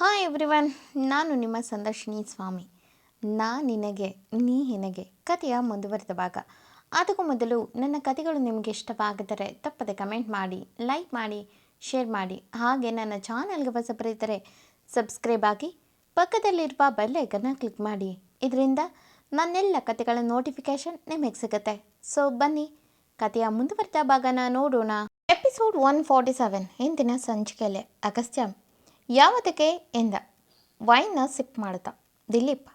Hi everyone, ನಾನು ನಿಮ್ಮ ಸಂದರ್ಶಿನಿ ಸ್ವಾಮಿ. ನಾ ನಿನಗೆ ನೀ ಹೆನಗೆ ಕಥೆಯ ಮುಂದುವರೆದ ಭಾಗ. ಅದಕ್ಕೂ ಮೊದಲು ನನ್ನ ಕಥೆಗಳು ನಿಮಗೆ ಇಷ್ಟವಾಗಿದ್ದರೆ ತಪ್ಪದೆ ಕಮೆಂಟ್ ಮಾಡಿ, ಲೈಕ್ ಮಾಡಿ, ಶೇರ್ ಮಾಡಿ. ಹಾಗೆ ನನ್ನ ಚಾನಲ್ಗೆ ಹೊಸಬರಿದ್ದರೆ ಸಬ್ಸ್ಕ್ರೈಬ್ ಆಗಿ ಪಕ್ಕದಲ್ಲಿರುವ ಬೆಲ್ ಐಕನ್ನ ಕ್ಲಿಕ್ ಮಾಡಿ. ಇದರಿಂದ ನನ್ನೆಲ್ಲ ಕಥೆಗಳ ನೋಟಿಫಿಕೇಷನ್ ನಿಮಗೆ ಸಿಗುತ್ತೆ. ಸೊ ಬನ್ನಿ, ಕಥೆಯ ಮುಂದುವರೆದ ಭಾಗನ ನೋಡೋಣ. ಎಪಿಸೋಡ್ 147. ಇಂದಿನ ಸಂಚಿಕೆಯಲ್ಲಿ ಅಗಸ್ತ್ಯ ಯಾವತ್ತಕ್ಕೆ ಎಂದ ವೈನ್ನ ಸಿಪ್ ಮಾಡುತ್ತಾ. ದಿಲೀಪ್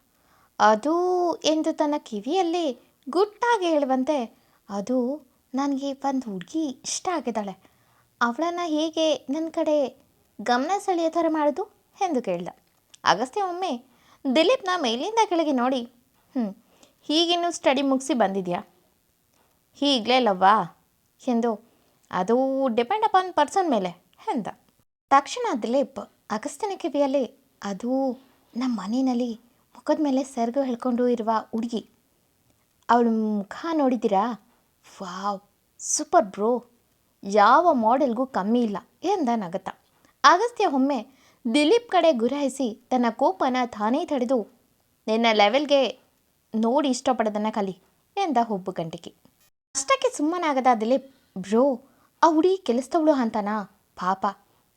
ಅದು ಎಂದು ತನ್ನ ಕಿವಿಯಲ್ಲಿ ಗುಟ್ಟಾಗಿ ಹೇಳುವಂತೆ, ಅದು ನನಗೆ ಒಂದು ಹುಡುಗಿ ಇಷ್ಟ ಆಗಿದ್ದಾಳೆ, ಅವಳನ್ನು ಹೇಗೆ ನನ್ನ ಕಡೆ ಗಮನ ಸೆಳೆಯೋ ಥರ ಮಾಡೋದು ಎಂದು ಕೇಳ್ದ. ಅಗಸ್ತ್ಯ ಒಮ್ಮೆ ದಿಲೀಪ್ನ ಮೇಲಿಂದ ಕೆಳಗೆ ನೋಡಿ, ಹೀಗಿನ್ನೂ ಸ್ಟಡಿ ಮುಗಿಸಿ ಬಂದಿದೆಯಾ, ಹೀಗಲೇ ಲವ್ವಾ ಎಂದು. ಅದು ಡಿಪೆಂಡ್ ಅಪಾನ್ ಪರ್ಸನ್ ಮೇಲೆ ಎಂದ. ತಕ್ಷಣ ದಿಲೀಪ್ ಅಗಸ್ತ್ಯನ ಕಿವಿಯಲ್ಲಿ, ಅದು ನಮ್ಮ ಮನೆಯಲ್ಲಿ ಮುಖದ ಮೇಲೆ ಸೆರಗು ಹೇಳ್ಕೊಂಡು ಇರುವ ಹುಡುಗಿ, ಅವಳ ಮುಖ ನೋಡಿದ್ದೀರಾ, ವಾವ್ ಸೂಪರ್ ಬ್ರೋ, ಯಾವ ಮಾಡೆಲ್ಗೂ ಕಮ್ಮಿ ಇಲ್ಲ ಎಂದ ನಗತ. ಅಗಸ್ತ್ಯ ಒಮ್ಮೆ ದಿಲೀಪ್ ಕಡೆ ಗುರಾಯಿಸಿ ತನ್ನ ಕೋಪನ ತಾನೇ ತಡೆದು, ನಿನ್ನ ಲೆವೆಲ್ಗೆ ನೋಡಿ ಇಷ್ಟಪಡೋದನ್ನು ಕಲಿ ಎಂದ ಹುಬ್ಬು ಗಂಟಿಕೆ. ಅಷ್ಟಕ್ಕೆ ಸುಮ್ಮನಾಗದ ದಿಲೀಪ್, ಬ್ರೋ ಆ ಹುಡುಗಿ ಕೆಲಸದವಳು ಅಂತಾನಾ, ಪಾಪ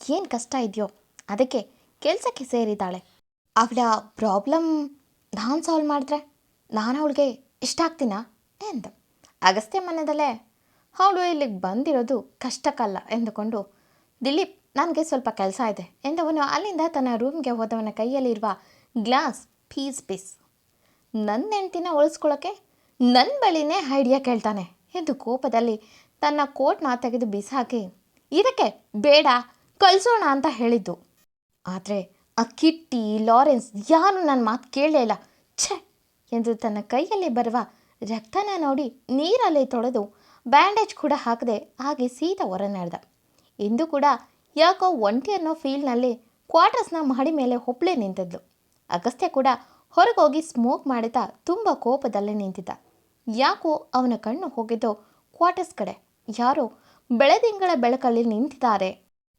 ಏನು ಕಷ್ಟ ಇದೆಯೋ ಅದಕ್ಕೆ ಕೆಲಸಕ್ಕೆ ಸೇರಿದ್ದಾಳೆ, ಅವಳ ಪ್ರಾಬ್ಲಮ್ ನಾನು ಸಾಲ್ವ್ ಮಾಡಿದ್ರೆ ನಾನು ಅವಳಿಗೆ ಇಷ್ಟ ಆಗ್ತೀನಾ ಎಂದ. ಅಗಸ್ತ್ಯ ಮನದಲ್ಲೇ, ಅವಳು ಇಲ್ಲಿಗೆ ಬಂದಿರೋದು ಕಷ್ಟಕ್ಕಲ್ಲ ಎಂದುಕೊಂಡು, ದಿಲೀಪ್ ನನಗೆ ಸ್ವಲ್ಪ ಕೆಲಸ ಇದೆ ಎಂದವನು ಅಲ್ಲಿಂದ ತನ್ನ ರೂಮ್ಗೆ ಹೋದವನ ಕೈಯಲ್ಲಿರುವ ಗ್ಲಾಸ್ ಪೀಸ್ ನನ್ನ ಹೆಂಡ್ತಿನ ಉಳಿಸ್ಕೊಳ್ಳೋಕ್ಕೆ ನನ್ನ ಬಳಿನೇ ಐಡಿಯಾ ಕೇಳ್ತಾನೆ ಎಂದು ಕೋಪದಲ್ಲಿ ತನ್ನ ಕೋಟ್ನ ತೆಗೆದು ಬಿಸಾಕಿ, ಇದಕ್ಕೆ ಬೇಡ ಕಳಿಸೋಣ ಅಂತ ಹೇಳಿದ್ದು, ಆದರೆ ಆ ಕಿಟ್ಟಿ ಲಾರೆನ್ಸ್ ಯಾರು ನನ್ನ ಮಾತು ಕೇಳಲೇ ಇಲ್ಲ, ಛೆ ಎಂದು ತನ್ನ ಕೈಯಲ್ಲಿ ಬರುವ ರಕ್ತನ ನೋಡಿ ನೀರಲ್ಲಿ ತೊಳೆದು ಬ್ಯಾಂಡೇಜ್ ಕೂಡ ಹಾಕದೆ ಹಾಗೆ ಸೀದಾ ಹೊರ ನಡೆದ. ಇಂದು ಕೂಡ ಯಾಕೋ ಒಂಟಿ ಅನ್ನೋ ಫೀಲ್ನಲ್ಲಿ ಕ್ವಾರ್ಟರ್ಸ್ನ ಮಹಡಿ ಮೇಲೆ ಒಬ್ಬಳೇ ನಿಂತಿದ್ಲು. ಅಗಸ್ತ್ಯ ಕೂಡ ಹೊರಗೋಗಿ ಸ್ಮೋಕ್ ಮಾಡುತ್ತಾ ತುಂಬ ಕೋಪದಲ್ಲೇ ನಿಂತಿದ್ದ. ಯಾಕೋ ಅವನ ಕಣ್ಣು ಹೋಗಿದ್ದು ಕ್ವಾರ್ಟರ್ಸ್ ಕಡೆ, ಯಾರೋ ಬೆಳದಿಂಗಳ ಬೆಳಕಲ್ಲಿ ನಿಂತಿದ್ದಾರೆ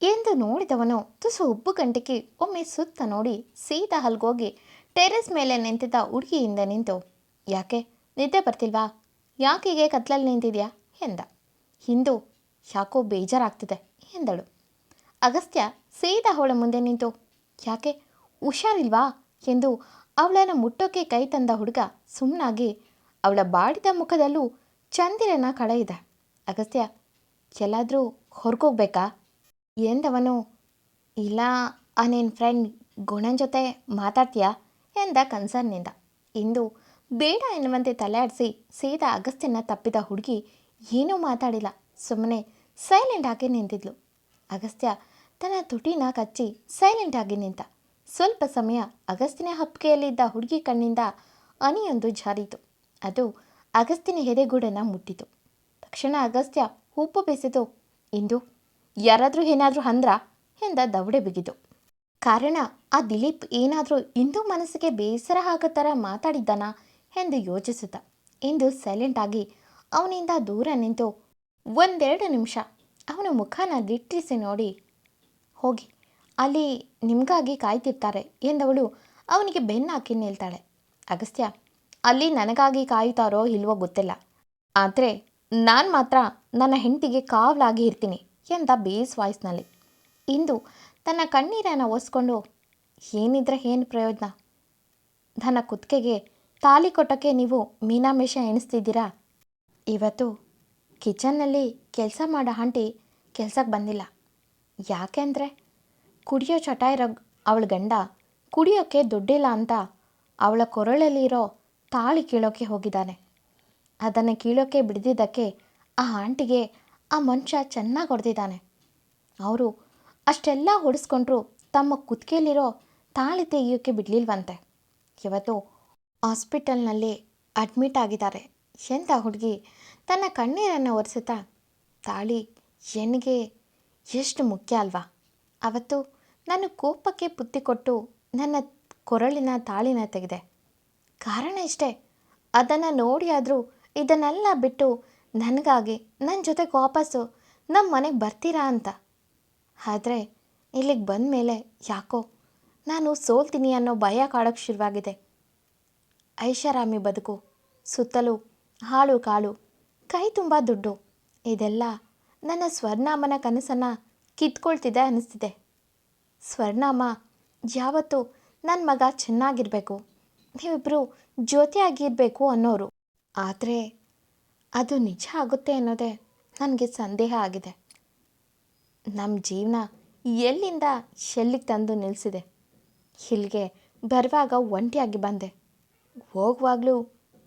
ಎಂದು ನೋಡಿದವನು ತುಸು ಉಬ್ಬು ಗಂಟಿಗೆ ಒಮ್ಮೆ ಸುತ್ತ ನೋಡಿ ಸೀದಾ ಹಲ್ಗೋಗಿ ಟೆರೆಸ್ ಮೇಲೆ ನಿಂತಿದ್ದ ಹುಡುಗಿಯಿಂದ ನಿಂತು, ಯಾಕೆ ನಿದ್ದೆ ಬರ್ತಿಲ್ವಾ, ಯಾಕೀಗೆ ಕತ್ಲಲ್ಲಿ ನಿಂತಿದ್ಯಾ ಎಂದ. ಹಿಂದು ಯಾಕೋ ಬೇಜಾರಾಗ್ತಿದೆ ಎಂದಳು. ಅಗಸ್ತ್ಯ ಸೀದಾ ಅವಳ ಮುಂದೆ ನಿಂತು, ಯಾಕೆ ಹುಷಾರಿಲ್ವಾ ಎಂದು ಅವಳನ್ನು ಮುಟ್ಟೋಕೆ ಕೈ ತಂದ ಹುಡುಗ ಸುಮ್ಮನಾಗಿ ಅವಳ ಬಾಡಿದ ಮುಖದಲ್ಲೂ ಚಂದಿರನ ಕಳೆ ಇದೆ. ಅಗಸ್ತ್ಯ ಎಲ್ಲಾದರೂ ಹೊರಗೋಗ್ಬೇಕಾ ಎಂದವನು, ಇಲ್ಲ ನಿನ್ನ ಫ್ರೆಂಡ್ ಗುಣನ್ ಜೊತೆ ಮಾತಾಡ್ತೀಯಾ ಎಂದ ಕನ್ಸರ್ನಿಂದ. ಇಂದು ಬೇಡ ಎನ್ನುವಂತೆ ತಲೆಯಾಡಿಸಿ ಸೀದಾ ಅಗಸ್ತ್ಯನ ತಪ್ಪಿದ ಹುಡುಗಿ ಏನೂ ಮಾತಾಡಿಲ್ಲ, ಸುಮ್ಮನೆ ಸೈಲೆಂಟ್ ಆಗಿ ನಿಂತಿದ್ಲು. ಅಗಸ್ತ್ಯ ತನ್ನ ತುಟಿನ ಕಚ್ಚಿ ಸೈಲೆಂಟ್ ಆಗಿ ನಿಂತ. ಸ್ವಲ್ಪ ಸಮಯ ಅಗಸ್ತ್ಯನ ಹಪ್ಪಿಗೆಯಲ್ಲಿದ್ದ ಹುಡುಗಿ ಕಣ್ಣಿಂದ ಹನಿಯೊಂದು ಜಾರಿತು. ಅದು ಅಗಸ್ತ್ಯನ ಎದೆಗೂಡನ್ನು ಮುಟ್ಟಿತು. ತಕ್ಷಣ ಅಗಸ್ತ್ಯ ಉಪ್ಪು ಬೇಸಿತು, ಇಂದು ಯಾರಾದರೂ ಏನಾದರೂ ಅಂದ್ರಾ ಎಂದ ದವಡೆ ಬಿಗಿದು. ಕಾರಣ ಆ ದಿಲೀಪ್ ಏನಾದರೂ ಇಂದು ಮನಸ್ಸಿಗೆ ಬೇಸರ ಆಗೋ ಥರ ಮಾತಾಡಿದ್ದಾನಾ ಎಂದು ಯೋಚಿಸುತ್ತಾ ಇಂದು ಸೈಲೆಂಟಾಗಿ ಅವನಿಂದ ದೂರ ನಿಂತು 1-2 ನಿಮಿಷ ಅವನ ಮುಖನ ದಿಟ್ಟಿಸಿ ನೋಡಿ, ಹೋಗಿ ಅಲ್ಲಿ ನಿಮಗಾಗಿ ಕಾಯ್ತಿರ್ತಾರೆ ಎಂದವಳು ಅವನಿಗೆ ಬೆನ್ನಾಕಿ ನಿಲ್ತಾಳೆ. ಅಗಸ್ತ್ಯ, ಅಲ್ಲಿ ನನಗಾಗಿ ಕಾಯುತ್ತಾರೋ ಇಲ್ವೋ ಗೊತ್ತಿಲ್ಲ, ಆದರೆ ನಾನು ಮಾತ್ರ ನನ್ನ ಹೆಂಡತಿಗೆ ಕಾವಲಾಗಿ ಇರ್ತೀನಿ ಎಂದ ಬೇಸ್ ವಾಯ್ಸ್ನಲ್ಲಿ. ಇಂದು ತನ್ನ ಕಣ್ಣೀರನ್ನು ಒರೆಸ್ಕೊಂಡು, ಏನಿದ್ರೆ ಏನು ಪ್ರಯೋಜನ, ನನ್ನ ಕುತ್ತಿಗೆಗೆ ತಾಲಿ ಕೊಟ್ಟೋಕ್ಕೆ ನೀವು ಮೀನಾಮೇಷ ಎಣಿಸ್ತಿದ್ದೀರಾ, ಇವತ್ತು ಕಿಚನ್ನಲ್ಲಿ ಕೆಲಸ ಮಾಡೋ ಆಂಟಿ ಕೆಲ್ಸಕ್ಕೆ ಬಂದಿಲ್ಲ, ಯಾಕೆಂದರೆ ಕುಡಿಯೋ ಚಟ ಇರೋ ಅವಳ ಗಂಡ ಕುಡಿಯೋಕ್ಕೆ ದುಡ್ಡಿಲ್ಲ ಅಂತ ಅವಳ ಕೊರಳಲ್ಲಿರೋ ತಾಳಿ ಕೀಳೋಕ್ಕೆ ಹೋಗಿದ್ದಾನೆ. ಅದನ್ನು ಕೀಳೋಕ್ಕೆ ಬಿಡ್ದಿದ್ದಕ್ಕೆ ಆ ಆಂಟಿಗೆ ಆ ಮನುಷ್ಯ ಚೆನ್ನಾಗಿ ಹೊಡೆದಿದ್ದಾನೆ. ಅವರು ಅಷ್ಟೆಲ್ಲ ಹೊಡೆಸ್ಕೊಂಡ್ರು ತಮ್ಮ ಕುತ್ತಿಗೆಯಲ್ಲಿರೋ ತಾಳಿ ತೆಗಿಯೋಕ್ಕೆ ಬಿಡಲಿಲ್ವಂತೆ. ಇವತ್ತು ಹಾಸ್ಪಿಟಲ್ನಲ್ಲಿ ಅಡ್ಮಿಟ್ ಆಗಿದ್ದಾರೆ ಎಂದ ಹುಡುಗಿ ತನ್ನ ಕಣ್ಣೀರನ್ನು ಒರೆಸುತ್ತಾ, ತಾಳಿ ಹೆಣ್ಣಿಗೆ ಎಷ್ಟು ಮುಖ್ಯ ಅಲ್ವಾ, ಅವತ್ತು ನಾನು ಕೋಪಕ್ಕೆ ಪುತ್ತಿ ಕೊಟ್ಟು ನನ್ನ ಕೊರಳಿನ ತಾಳಿನ ತೆಗೆದೆ, ಕಾರಣ ಇಷ್ಟೇ, ಅದನ್ನು ನೋಡಿಯಾದರೂ ಇದನ್ನೆಲ್ಲ ಬಿಟ್ಟು ನನಗಾಗಿ ನನ್ನ ಜೊತೆಗೆ ವಾಪಸ್ಸು ನಮ್ಮ ಮನೆಗೆ ಬರ್ತೀರಾ ಅಂತ. ಆದರೆ ಇಲ್ಲಿಗೆ ಬಂದ ಮೇಲೆ ಯಾಕೋ ನಾನು ಸೋಲ್ತೀನಿ ಅನ್ನೋ ಭಯ ಕಾಡೋಕ್ಕೆ ಶುರುವಾಗಿದೆ. ಐಷಾರಾಮಿ ಬದುಕು, ಸುತ್ತಲೂ ಹಾಳು ಕಾಳು, ಕೈ ತುಂಬ ದುಡ್ಡು, ಇದೆಲ್ಲ ನನ್ನ ಸ್ವರ್ಣಾಮನ ಕನಸನ್ನು ಕಿತ್ಕೊಳ್ತಿದೆ ಅನ್ನಿಸ್ತಿದೆ. ಸ್ವರ್ಣಾಮ ಯಾವತ್ತೂ ನನ್ನ ಮಗ ಚೆನ್ನಾಗಿರಬೇಕು, ನೀವಿಬ್ಬರು ಜೊತೆಯಾಗಿರಬೇಕು ಅನ್ನೋರು. ಆದರೆ ಅದು ನಿಜ ಆಗುತ್ತೆ ಅನ್ನೋದೇ ನನಗೆ ಸಂದೇಹ ಆಗಿದೆ. ನಮ್ಮ ಜೀವನ ಎಲ್ಲಿಂದ ಎಲ್ಲಿಗೆ ತಂದು ನಿಲ್ಲಿಸಿದೆ. ಇಲ್ಲಿಗೆ ಬರುವಾಗ ಒಂಟಿಯಾಗಿ ಬಂದೆ, ಹೋಗುವಾಗಲೂ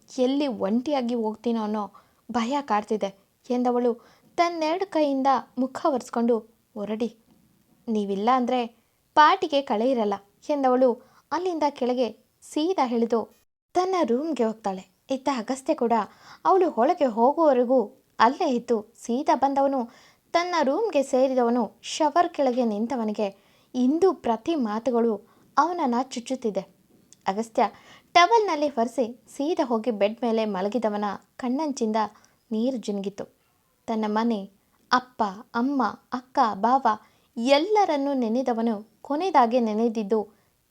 ಎಲ್ಲಿ ಒಂಟಿಯಾಗಿ ಹೋಗ್ತೀನೋ ಅನ್ನೋ ಭಯ ಕಾಡ್ತಿದೆ ಎಂದವಳು ತನ್ನೆರಡು ಕೈಯಿಂದ ಮುಖ ಒರೆಸ್ಕೊಂಡು ಹೊರಡಿ. ನೀವಿಲ್ಲ ಅಂದರೆ ಪಾರ್ಟಿಗೆ ಕಳೆ ಇರಲ್ಲ ಎಂದವಳು ಅಲ್ಲಿಂದ ಕೆಳಗೆ ಸೀದಾ ಇಳಿದು ತನ್ನ ರೂಮ್ಗೆ ಹೋಗ್ತಾಳೆ. ಇತ್ತ ಅಗಸ್ತ್ಯ ಕೂಡ ಅವಳು ಒಳಗೆ ಹೋಗುವವರೆಗೂ ಅಲ್ಲೇ ಇದ್ದು ಸೀದಾ ಬಂದವನು ತನ್ನ ರೂಮ್ಗೆ ಸೇರಿದವನು ಶವರ್ ಕೆಳಗೆ ನಿಂತವನಿಗೆ ಇಂದು ಪ್ರತಿ ಮಾತುಗಳು ಅವನನ್ನು ಚುಚ್ಚುತ್ತಿದೆ. ಅಗಸ್ತ್ಯ ಟವಲ್ನಲ್ಲಿ ಒರೆಸಿ ಸೀದಾ ಹೋಗಿ ಬೆಡ್ ಮೇಲೆ ಮಲಗಿದವನ ಕಣ್ಣಂಚಿಂದ ನೀರು ಜಿನುಗಿತು. ತನ್ನ ಮನೆ, ಅಪ್ಪ, ಅಮ್ಮ, ಅಕ್ಕ, ಬಾವ ಎಲ್ಲರನ್ನೂ ನೆನೆದವನು ಕೊನೆಯದಾಗಿ ನೆನೆದಿದ್ದು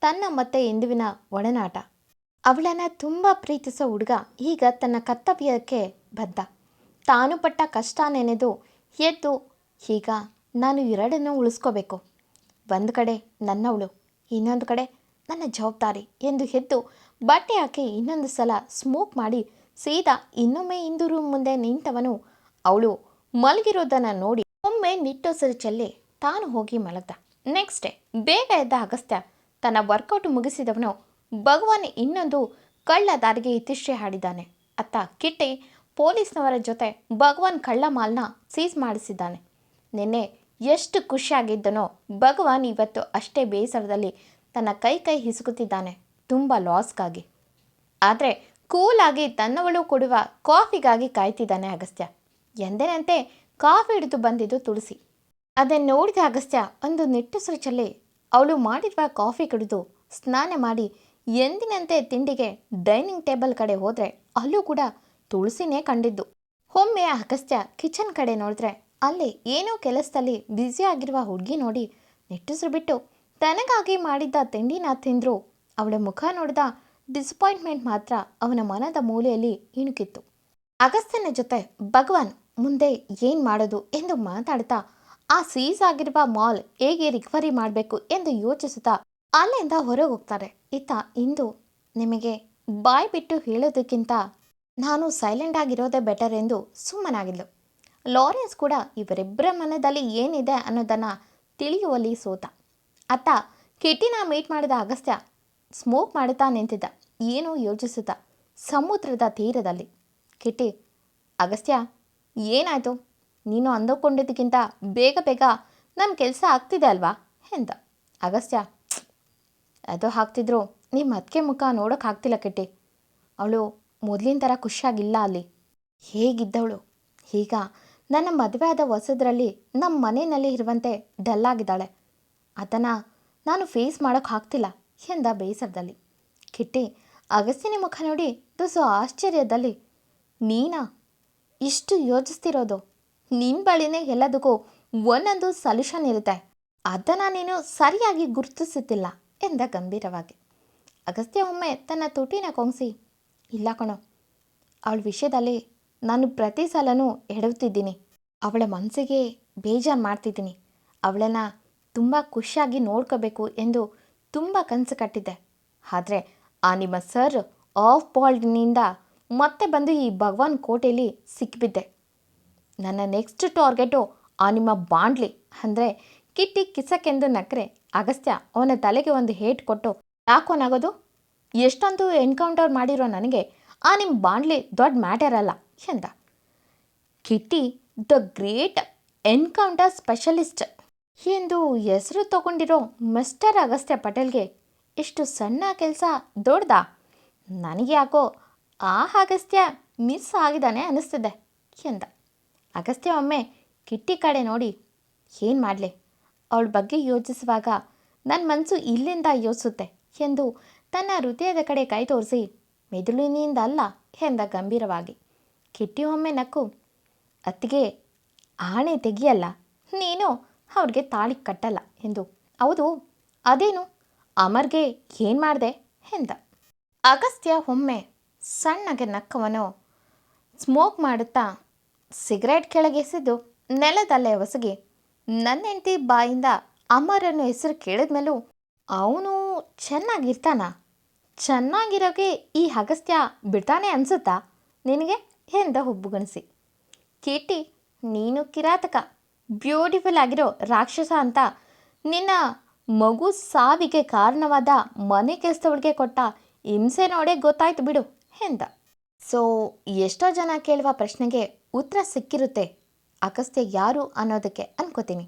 ತನ್ನ ಮತ್ತೆ ಇಂದುವಿನ ಒಡನಾಟ. ಅವಳನ್ನು ತುಂಬ ಪ್ರೀತಿಸೋ ಹುಡುಗ ಈಗ ತನ್ನ ಕರ್ತವ್ಯಕ್ಕೆ ಬದ್ಧ. ತಾನು ಪಟ್ಟ ಕಷ್ಟ ನೆನೆದು ಎದ್ದು ಈಗ ನಾನು ಎರಡನ್ನೂ ಉಳಿಸ್ಕೋಬೇಕು. ಒಂದು ಕಡೆ ನನ್ನವಳು, ಇನ್ನೊಂದು ಕಡೆ ನನ್ನ ಜವಾಬ್ದಾರಿ ಎಂದು ಎದ್ದು ಬಟ್ಟೆ ಹಾಕಿ ಇನ್ನೊಂದು ಸಲ ಸ್ಮೋಕ್ ಮಾಡಿ ಸೀದಾ ಇನ್ನೊಮ್ಮೆ ಇಂದು ರೂಮ್ ಮುಂದೆ ನಿಂತವನು ಅವಳು ಮಲಗಿರೋದನ್ನು ನೋಡಿ ಒಮ್ಮೆ ನಿಟ್ಟುಸಿರು ಚೆಲ್ಲಿ ತಾನು ಹೋಗಿ ಮಲಗ್ದ. ನೆಕ್ಸ್ಟ್ ಡೇ ಬೇಗ ಎದ್ದ ಅಗಸ್ತ್ಯ ತನ್ನ ವರ್ಕೌಟ್ ಮುಗಿಸಿದವನು ಭಗವಾನ್ ಇನ್ನೊಂದು ಕಳ್ಳ ದಾರಿಗೆ ಇತಿಶ್ರೇ ಹಾಡಿದ್ದಾನೆ. ಅತ್ತ ಕಿಟ್ಟಿ ಪೊಲೀಸ್ನವರ ಜೊತೆ ಭಗವಾನ್ ಕಳ್ಳ ಮಾಲ್ನ ಸೀಸ್ ಮಾಡಿಸಿದ್ದಾನೆ. ನಿನ್ನೆ ಎಷ್ಟು ಖುಷಿಯಾಗಿದ್ದನೋ ಭಗವಾನ್ ಇವತ್ತು ಅಷ್ಟೇ ಬೇಸರದಲ್ಲಿ ತನ್ನ ಕೈ ಹಿಸುಕುತ್ತಿದ್ದಾನೆ, ತುಂಬ ಲಾಸ್ಗಾಗಿ. ಆದರೆ ಕೂಲಾಗಿ ತನ್ನವಳು ಕೊಡುವ ಕಾಫಿಗಾಗಿ ಕಾಯ್ತಿದ್ದಾನೆ ಅಗಸ್ತ್ಯ. ಎಂದಿನಂತೆ ಕಾಫಿ ಹಿಡಿದು ಬಂದಿದ್ದು ತುಳಸಿ. ಅದನ್ನು ನೋಡಿದ ಅಗಸ್ತ್ಯ ಒಂದು ನಿಟ್ಟುಸಿರು ಚೆಲ್ಲಿ ಅವಳು ಮಾಡಿರುವ ಕಾಫಿ ಕುಡಿದು ಸ್ನಾನ ಮಾಡಿ ಎಂದಿನಂತೆ ತಿಂಡಿಗೆ ಡೈನಿಂಗ್ ಟೇಬಲ್ ಕಡೆ ಹೋದರೆ ಅಲ್ಲೂ ಕೂಡ ತುಳಸಿನೇ ಕಂಡಿದ್ದು. ಒಮ್ಮೆ ಅಗಸ್ತ್ಯ ಕಿಚನ್ ಕಡೆ ನೋಡಿದ್ರೆ ಅಲ್ಲಿ ಏನೋ ಕೆಲಸದಲ್ಲಿ ಬ್ಯುಸಿ ಆಗಿರುವ ಹುಡುಗಿ ನೋಡಿ ನಿಟ್ಟುಸಿರು ಬಿಟ್ಟು ತನಗಾಗಿ ಮಾಡಿದ್ದ ತಿಂಡಿನ ತಿಂದರೂ ಅವಳ ಮುಖ ನೋಡಿದ ಡಿಸಪಾಯಿಂಟ್ಮೆಂಟ್ ಮಾತ್ರ ಅವನ ಮನದ ಮೂಲೆಯಲ್ಲಿ ಇಣುಕಿತ್ತು. ಅಗಸ್ತ್ಯನ ಜೊತೆ ಭಗವಾನ್ ಮುಂದೆ ಏನು ಮಾಡೋದು ಎಂದು ಮಾತಾಡ್ತಾ ಆ ಸೀಸ್ ಆಗಿರುವ ಮಾಲ್ ಹೇಗೆ ರಿಕವರಿ ಮಾಡಬೇಕು ಎಂದು ಯೋಚಿಸುತ್ತಾ ಅಲ್ಲಿಂದ ಹೊರಗೆ ಹೋಗ್ತಾರೆ. ಇತ್ತ ಇಂದು ನಿಮಗೆ ಬಾಯ್ ಬಿಟ್ಟು ಹೇಳೋದಕ್ಕಿಂತ ನಾನು ಸೈಲೆಂಟ್ ಆಗಿರೋದೇ ಬೆಟರ್ ಎಂದು ಸುಮ್ಮನಾಗಿದ್ಲು. ಲಾರೆನ್ಸ್ ಕೂಡ ಇವರಿಬ್ಬರ ಮನದಲ್ಲಿ ಏನಿದೆ ಅನ್ನೋದನ್ನು ತಿಳಿಯುವಲ್ಲಿ ಸೋತ. ಅತ್ತ ಕಿಟ್ಟಿನ ಮೀಟ್ ಮಾಡಿದ ಅಗಸ್ತ್ಯ ಸ್ಮೋಕ್ ಮಾಡುತ್ತಾ ನಿಂತಿದ್ದ, ಏನೋ ಯೋಚಿಸುತ್ತಾ ಸಮುದ್ರದ ತೀರದಲ್ಲಿ. ಕಿಟ್ಟಿ, ಅಗಸ್ತ್ಯ ಏನಾಯಿತು? ನೀನು ಅಂದುಕೊಂಡಿದ್ದಕ್ಕಿಂತ ಬೇಗ ನನ್ನ ಕೆಲಸ ಆಗ್ತಿದೆ ಅಲ್ವಾ ಎಂದ. ಅಗಸ್ತ್ಯ, ಅದು ಹಾಕ್ತಿದ್ರು ನಿಮ್ಮ ಅದಕ್ಕೆ ಮುಖ ನೋಡೋಕ್ಕಾಗ್ತಿಲ್ಲ ಕಿಟ್ಟಿ. ಅವಳು ಮೊದಲಿನ ಥರ ಖುಷಿಯಾಗಿಲ್ಲ ಅಲ್ಲಿ. ಹೇಗಿದ್ದವಳು ಈಗ ನನ್ನ ಮದುವೆ ಆದ ಹೊಸದ್ರಲ್ಲಿ ನಮ್ಮ ಮನೆಯಲ್ಲಿ ಇರುವಂತೆ ಡಲ್ಲಾಗಿದ್ದಾಳೆ. ಅದನ್ನು ನಾನು ಫೇಸ್ ಮಾಡೋಕ್ಕಾಗ್ತಿಲ್ಲ ಎಂದ ಬೇಸರದಲ್ಲಿ. ಕಿಟ್ಟಿ ಅಗಸ್ತ್ಯನ ಮುಖ ನೋಡಿ ತುಸು ಆಶ್ಚರ್ಯದಲ್ಲಿ, ನೀನಾ ಇಷ್ಟು ಯೋಚಿಸ್ತಿರೋದು? ನಿನ್ನ ಬಳಿನೇ ಎಲ್ಲದಕ್ಕೂ ಒಂದೊಂದು ಸೊಲ್ಯೂಷನ್ ಇರುತ್ತೆ, ಅದನ್ನು ನೀನು ಸರಿಯಾಗಿ ಗುರುತಿಸುತ್ತಿಲ್ಲ ಎಂದ ಗಂಭೀರವಾಗಿ. ಅಗಸ್ತ್ಯ ಒಮ್ಮೆ ತನ್ನ ತುಟಿನ ಕೊಂಗಿಸಿ, ಇಲ್ಲ ಕಣೋ, ಅವಳ ವಿಷಯದಲ್ಲಿ ನಾನು ಪ್ರತಿ ಸಲನೂ ಎಡವುತ್ತಿದ್ದೀನಿ. ಅವಳ ಮನಸ್ಸಿಗೆ ಬೇಜಾರು ಮಾಡ್ತಿದ್ದೀನಿ. ಅವಳನ್ನು ತುಂಬ ಖುಷಿಯಾಗಿ ನೋಡ್ಕೋಬೇಕು ಎಂದು ತುಂಬ ಕನಸು ಕಟ್ಟಿದ್ದೆ. ಆದರೆ ಆ ನಿಮ್ಮ ಸರ್ ಆಫ್ ಬಾಲ್ಡ್ನಿಂದ ಮತ್ತೆ ಬಂದು ಈ ಭಗವಾನ್ ಕೋಟೆಯಲ್ಲಿ ಸಿಕ್ಕಿಬಿದ್ದೆ. ನನ್ನ ನೆಕ್ಸ್ಟ್ ಟಾರ್ಗೆಟು ಆ ನಿಮ್ಮ ಬಾಂಡ್ಲಿ ಅಂದರೆ ಕಿಟ್ಟಿ ಕಿಸಕ್ಕೆಂದು ನಕ್ಕರೆ ಅಗಸ್ತ್ಯ ಅವನ ತಲೆಗೆ ಒಂದು ಹೇಟ್ ಕೊಟ್ಟು, ಯಾಕೋನಾಗೋದು? ಎಷ್ಟೊಂದು ಎನ್ಕೌಂಟರ್ ಮಾಡಿರೋ ನನಗೆ ಆ ನಿಮ್ಮ ಬಾಂಡ್ಲಿ ದೊಡ್ಡ ಮ್ಯಾಟರ್ ಅಲ್ಲ ಎಂದ. Kitty the great encounter specialist ಎಂದು ಹೆಸರು ತಗೊಂಡಿರೋ ಮಿಸ್ಟರ್ ಅಗಸ್ತ್ಯ ಪಟೇಲ್ಗೆ ಇಷ್ಟು ಸಣ್ಣ ಕೆಲಸ ದೊಡ್ಡದಾ? ನನಗೆ ಯಾಕೋ ಆ ಅಗಸ್ತ್ಯ ಮಿಸ್ ಆಗಿದ್ದಾನೆ ಅನ್ನಿಸ್ತಿದೆ ಎಂದ. ಅಗಸ್ತ್ಯ ಒಮ್ಮೆ ಕಿಟ್ಟಿ ಕಡೆ ನೋಡಿ, ಏನು ಮಾಡಲಿ, ಅವಳ ಬಗ್ಗೆ ಯೋಚಿಸುವಾಗ ನನ್ನ ಮನಸ್ಸು ಇಲ್ಲಿಂದ ಯೋಚಿಸುತ್ತೆ ಎಂದು ತನ್ನ ಹೃದಯದ ಕಡೆ ಕೈ ತೋರಿಸಿ, ಮೆದುಳಿನಿಂದ ಅಲ್ಲ ಎಂದ ಗಂಭೀರವಾಗಿ. ಕಿಟ್ಟಿ ಒಮ್ಮೆ ನಕ್ಕು, ಅತ್ತಿಗೆ ಆಣೆ ತೆಗಿಯಲ್ಲ, ನೀನು ಅವ್ರಿಗೆ ತಾಳಿ ಕಟ್ಟಲ್ಲ ಎಂದು. ಹೌದು, ಅದೇನು? ಅಮರ್ಗೆ ಏನು ಮಾಡಿದೆ ಎಂದ. ಅಗಸ್ತ್ಯ ಒಮ್ಮೆ ಸಣ್ಣಗೆ ನಕ್ಕವನು ಸ್ಮೋಕ್ ಮಾಡುತ್ತಾ ಸಿಗರೇಟ್ ಕೆಳಗೆಸೆದು ನೆಲದಲ್ಲೇ ಒಸಗಿ, ನನ್ನ ಹೆಂಡತಿ ಬಾಯಿಂದ ಅಮರನ್ನು ಹೆಸರು ಕೇಳಿದ್ಮೇಲೂ ಅವನು ಚೆನ್ನಾಗಿರ್ತಾನ? ಚೆನ್ನಾಗಿರೋಕೆ ಈ ಅಗಸ್ತ್ಯ ಬಿಡ್ತಾನೆ ಅನಿಸುತ್ತಾ ನಿನಗೆ ಎಂದ ಹುಬ್ಬುಗಣಿಸಿ. ಕಿಟ್ಟಿ, ನೀನು ಕಿರಾತಕ, ಬ್ಯೂಟಿಫುಲ್ ಆಗಿರೋ ರಾಕ್ಷಸ ಅಂತ ನಿನ್ನ ಮಗು ಸಾವಿಗೆ ಕಾರಣವಾದ ಮನೆ ಕೆಲಸದವಳಿಗೆ ಕೊಟ್ಟ ಹಿಂಸೆ ನೋಡೇ ಗೊತ್ತಾಯ್ತು ಬಿಡು ಎಂದ. ಸೊ ಎಷ್ಟೋ ಜನ ಕೇಳುವ ಪ್ರಶ್ನೆಗೆ ಉತ್ತರ ಸಿಕ್ಕಿರುತ್ತೆ ಅಗಸ್ತ್ಯ ಯಾರು ಅನ್ನೋದಕ್ಕೆ ಅನ್ಕೋತೀನಿ.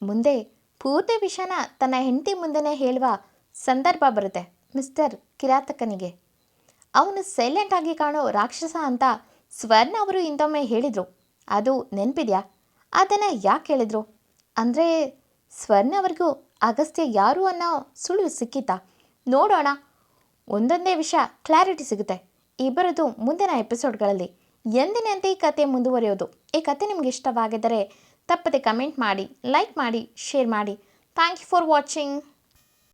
ಮುಂದೆ ಪೂರ್ತಿ ವಿಷಯನ ತನ್ನ ಹೆಂಡತಿ ಮುಂದೆನೇ ಹೇಳುವ ಸಂದರ್ಭ ಬರುತ್ತೆ ಮಿಸ್ಟರ್ ಕಿರಾತಕನಿಗೆ. ಅವನು ಸೈಲೆಂಟಾಗಿ ಕಾಣೋ ರಾಕ್ಷಸ ಅಂತ ಸ್ವರ್ಣ ಅವರು ಇಂದೊಮ್ಮೆ ಹೇಳಿದರು, ಅದು ನೆನಪಿದೆಯಾ? ಅದನ್ನು ಯಾಕೆ ಹೇಳಿದರು ಅಂದರೆ ಸ್ವರ್ಣ ಅವ್ರಿಗೂ ಅಗಸ್ತ್ಯ ಯಾರು ಅನ್ನೋ ಸುಳಿವು ಸಿಕ್ಕಿತಾ? ನೋಡೋಣ, ಒಂದೊಂದೇ ವಿಷಯ ಕ್ಲಾರಿಟಿ ಸಿಗುತ್ತೆ ಇಬ್ಬರದು ಮುಂದಿನ ಎಪಿಸೋಡ್ಗಳಲ್ಲಿ. ಎಂದಿನಂತೆ ಈ ಕತೆ ಮುಂದುವರಿಯೋದು. ಈ ಕತೆ ನಿಮ್ಗೆ ಇಷ್ಟವಾಗಿದ್ದರೆ ತಪ್ಪದೆ ಕಮೆಂಟ್ ಮಾಡಿ, ಲೈಕ್ ಮಾಡಿ, ಶೇರ್ ಮಾಡಿ. Thank you for watching.